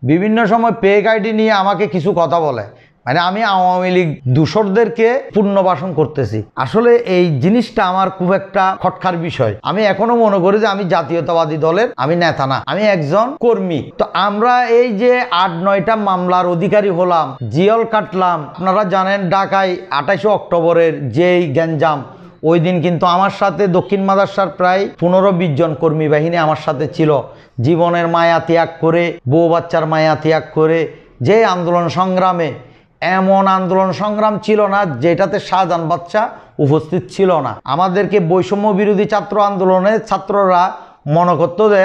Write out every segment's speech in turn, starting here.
বিভিন্ন সময় পেক আইডি নিয়ে আমাকে কিছু কথা বলে, মানে আমি আওয়ামী লীগ দূষরদেরকে পুনর্বাসন করতেছি। আসলে এই জিনিসটা আমার খুব একটা খটকার বিষয়। আমি এখনো মনে করি যে আমি জাতীয়তাবাদী দলের আমি নেতা না, আমি একজন কর্মী। তো আমরা এই যে ৮-৯টা মামলার অধিকারী হলাম, জিয়ল কাটলাম। আপনারা জানেন ঢাকায় ২৮ অক্টোবরের যেই গ্যাঞ্জাম, ওই দিন কিন্তু আমার সাথে দক্ষিণ মাদার্সার প্রায় ১৫-২০ জন কর্মী বাহিনী আমার সাথে ছিল। জীবনের মায়া ত্যাগ করে, বউ বাচ্চার মায়া ত্যাগ করে যে আন্দোলন সংগ্রামে, এমন আন্দোলন সংগ্রাম ছিল না যেটাতে শাহজাহান বাদশা উপস্থিত ছিল না। আমাদেরকে বৈষম্য বিরোধী ছাত্র আন্দোলনের ছাত্ররা মনে করতো যে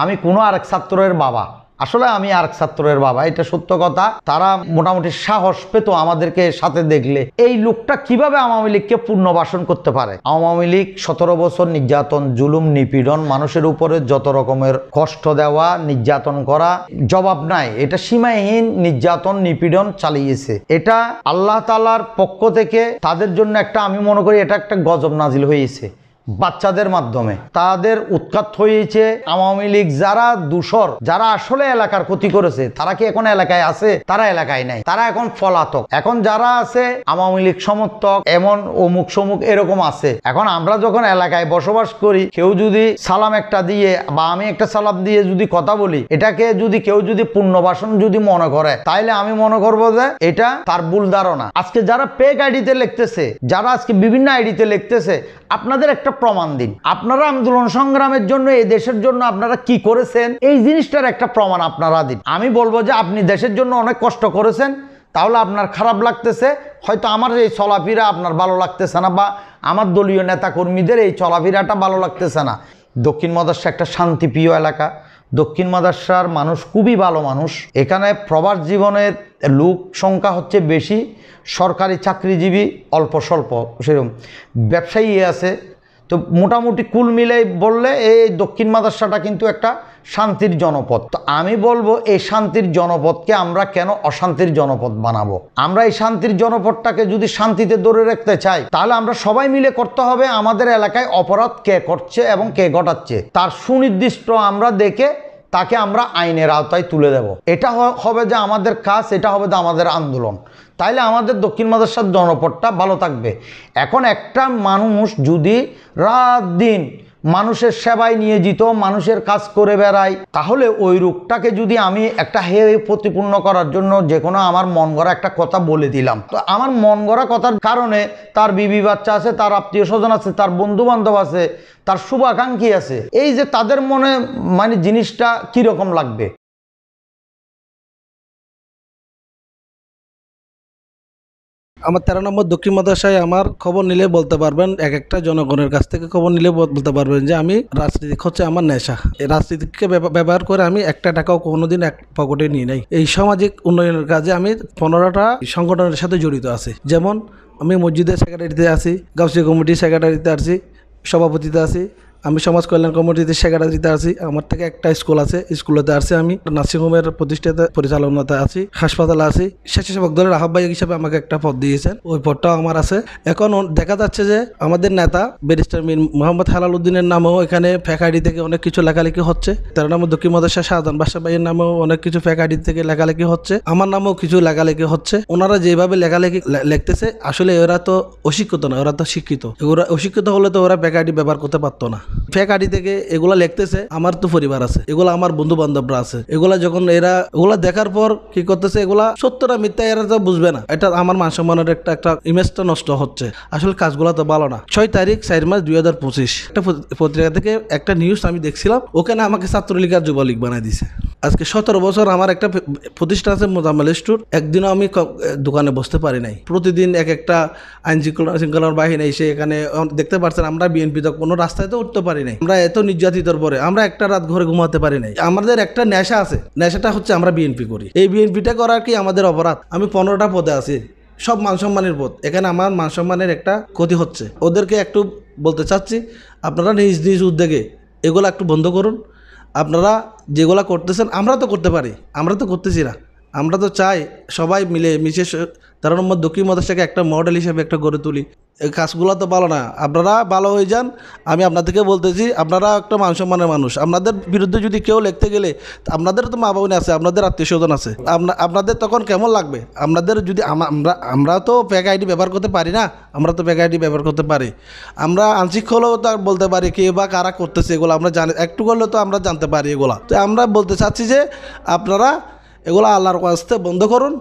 আমি কোনো আরেক ছাত্রের বাবা। আসলে আমি আরেক ছাত্রের বাবা, এটা সত্য কথা। তারা মোটামুটি সাহস পেত আমাদেরকে সাথে দেখলে। এই লোকটা কিভাবে আওয়ামী লীগকে পুনর্বাসন করতে পারে? আওয়ামী লীগ ১৭ বছর নির্যাতন, জুলুম, নিপীড়ন, মানুষের উপরে যত রকমের কষ্ট দেওয়া, নির্যাতন করা, জবাব নাই। এটা সীমাহীন নির্যাতন, নিপীড়ন চালিয়েছে। এটা আল্লাহ তাআলার পক্ষ থেকে তাদের জন্য একটা, আমি মনে করি এটা একটা গজব নাজিল হয়েছে বাচ্চাদের মাধ্যমে। তাদের উৎখাত হয়েছে। আওয়ামী লীগ যারা দূষর, যারা আসলে এলাকার ক্ষতি করেছে, তারা কি এখন এলাকায় আছে? তারা এলাকায় নাই, তারা এখন পলাতক। এখন যারা আছে আওয়ামী লীগ সমর্থক, এমন অমুক সমুক এরকম আছে। এখন আমরা যখন এলাকায় বসবাস করি, কেউ যদি সালাম একটা দিয়ে বা আমি একটা সালাম দিয়ে যদি কথা বলি, এটাকে যদি কেউ যদি পুনর্বাসন যদি মনে করে, তাইলে আমি মনে করবো যে এটা তার ভুল ধারণা। আজকে যারা পেক আইডিতে লিখতেছে, যারা আজকে বিভিন্ন আইডিতে লিখতেছে, আপনাদের একটা প্রমাণ দিন। আপনারা আন্দোলন সংগ্রামের জন্য, এই দেশের জন্য আপনারা কি করেছেন, এই জিনিসটার একটা প্রমাণ আপনারা দিন। আমি বলবো যে আপনি দেশের জন্য অনেক কষ্ট করেছেন, তাহলে আপনার খারাপ লাগতেছে, হয়তো আমার এই চলাফেরা আপনার ভালো লাগতেছে না, বা আমার দলীয় নেতা কর্মীদের এই চলাফেরাটা ভালো লাগতেছে না। দক্ষিণ মাদার্সা একটা শান্তিপ্রিয় এলাকা। দক্ষিণ মাদার্সার মানুষ খুবই ভালো মানুষ। এখানে প্রবাস জীবনের লোক সংখ্যা হচ্ছে বেশি, সরকারি চাকরিজীবী অল্প স্বল্প, সেরকম ব্যবসায়ী আছে। তো মোটামুটি কুল মিলাই বললে এই দক্ষিণ মাদার্সাটা কিন্তু একটা শান্তির জনপদ। তো আমি বলবো এই শান্তির জনপদকে আমরা কেন অশান্তির জনপদ বানাবো? আমরা এই শান্তির জনপদটাকে যদি শান্তিতে ধরে রাখতে চাই, তাহলে আমরা সবাই মিলে করতে হবে। আমাদের এলাকায় অপরাধ কে করছে এবং কে ঘটাচ্ছে তার সুনির্দিষ্ট আমরা দেখে তাকে আমরা আইনের আওতায় তুলে দেব। এটা হবে যে আমাদের কাজ, এটা হবে যে আমাদের আন্দোলন। তাইলে আমাদের দক্ষিণ মাদার্সার জনপদটা ভালো থাকবে। এখন একটা মানুষ যদি রাত দিন মানুষের সেবায় নিয়োজিত, মানুষের কাজ করে বেড়ায়, তাহলে ওই রোগটাকে যদি আমি একটা প্রতিপূর্ণ করার জন্য যে কোনো আমার মন গড়া একটা কথা বলে দিলাম, তো আমার মন গড়া কথার কারণে তার বিবি বাচ্চা আছে, তার আত্মীয় স্বজন আছে, তার বন্ধু বান্ধব আছে, তার শুভাকাঙ্ক্ষী আছে, এই যে তাদের মনে মানে জিনিসটা কিরকম লাগবে। আমার ১৩ নম্বর দক্ষিণ মাদ্রাসায় আমার খবর নিলে বলতে পারবেন, এক একটা জনগণের কাছ থেকে খবর নিলে বলতে পারবেন যে আমি রাজনীতি হচ্ছে আমার নেশা। এই রাজনীতিকে ব্যবহার করে আমি একটা টাকাও কোনোদিন এক পকেটে নিয়ে নাই। এই সামাজিক উন্নয়নের কাজে আমি 15টা সংগঠনের সাথে জড়িত আছি। যেমন আমি মসজিদের সেক্রেটারিতে আছি, গাউসিয়া কমিটির সেক্রেটারিতে আছি, সভাপতিতে আছি, আমি সমাজ কল্যাণ কমিটিতে সেক্রেটারিতে আছি। আমার থেকে একটা স্কুল আছে, স্কুলেতে আছি। আমি নার্সিংহোমের প্রতিষ্ঠাতা পরিচালনাতে আছি, হাসপাতালে আছি। স্বেচ্ছাসেবক দলের আহ্বায়ক হিসেবে আমাকে একটা পদ দিয়েছেন, ওই পদটাও আমার আছে। এখন দেখা যাচ্ছে যে আমাদের নেতা ব্যারিস্টার মীর মোহাম্মদ হেলাল উদ্দিনের নামেও এখানে ফেক আইডি থেকে অনেক কিছু লেখালেখি হচ্ছে। 13 নম্বর দক্ষিণ মাদ্রাসা শাহজাহান বাদশা ভাইয়ের নামেও অনেক কিছু ফেক আইডি থেকে লেখালেখি হচ্ছে, আমার নামেও কিছু লেখালেখি হচ্ছে। ওনারা যেভাবে লেখালেখি লিখতেছে, আসলে ওরা তো অশিক্ষিত না, ওরা তো শিক্ষিত। ওরা অশিক্ষিত হলে তো ওরা ফেক আইডি ব্যবহার করতে পারতো না। ফেক আইডি থেকে এগুলা লিখতেছে। আমার তো পরিবার আছে, এগুলা আমার বন্ধু বান্ধবরা আছে, এগুলা যখন এগুলা দেখার পর কি করতেছে, এগুলা সত্যটা মিথ্যা এরা তো বুঝবে না। এটা আমার মান সম্মানের একটা ইমেজটা নষ্ট হচ্ছে। আসলে কাজগুলো তো ভালো না। 6 তারিখ 4 মাস 2025 একটা পত্রিকা থেকে একটা নিউজ আমি দেখছিলাম, ওখানে আমাকে ছাত্রলীগ আর যুবলীগ বানাই দিছে। আজকে 17 বছর আমার একটা প্রতিষ্ঠান আছে মোজাম্মেল স্টোর, একদিনও আমি দোকানে বসতে পারি নাই। প্রতিদিন এক একটা আইন শৃঙ্খলার বাহিনী এসে এখানে, দেখতে পাচ্ছেন আমরা বিএনপি তো কোনো রাস্তায় তো উঠতে পারি নাই। আমরা এত নির্যাতিতর পরে আমরা একটা রাত ঘরে ঘুমাতে পারি নাই। আমাদের একটা নেশা আছে, নেশাটা হচ্ছে আমরা বিএনপি করি। এই বিএনপিটা করার কি আমাদের অপরাধ? আমি 15টা পদে আছি, সব মান সম্মানের পদ। এখানে আমার মান সম্মানের একটা ক্ষতি হচ্ছে। ওদেরকে একটু বলতে চাচ্ছি, আপনারা নিজ নিজ উদ্যোগে এগুলো একটু বন্ধ করুন। আপনারা যেগুলো করতেছেন আমরা তো করতে পারি, আমরা তো করতেছি না। আমরা তো চাই সবাই মিলে মিশে 13 নম্বর দক্ষিণ মাদ্রাসাকে একটা মডেল হিসেবে একটা গড়ে তুলি। এই কাজগুলো তো ভালো না, আপনারা ভালো হয়ে যান। আমি আপনাদেরকে বলতেছি, আপনারা একটা মান সম্মানের মানুষ। আপনাদের বিরুদ্ধে যদি কেউ লিখতে গেলে, আপনাদের তো মা বোন আছে, আপনাদের আত্মীয় স্বজন আছে, আপনাদের তখন কেমন লাগবে? আপনাদের যদি আমরা তো ফেক আইডি ব্যবহার করতে পারি না, আমরা তো ফেক আইডি ব্যবহার করতে পারি। আমরা আংশিক হলেও তো বলতে পারি কে বা কারা করতেছে এগুলো, আমরা জানি একটু করলেও তো আমরা জানতে পারি এগুলা। তো আমরা বলতে চাচ্ছি যে আপনারা এগুলো আল্লাহর কাছে বন্ধ করুন।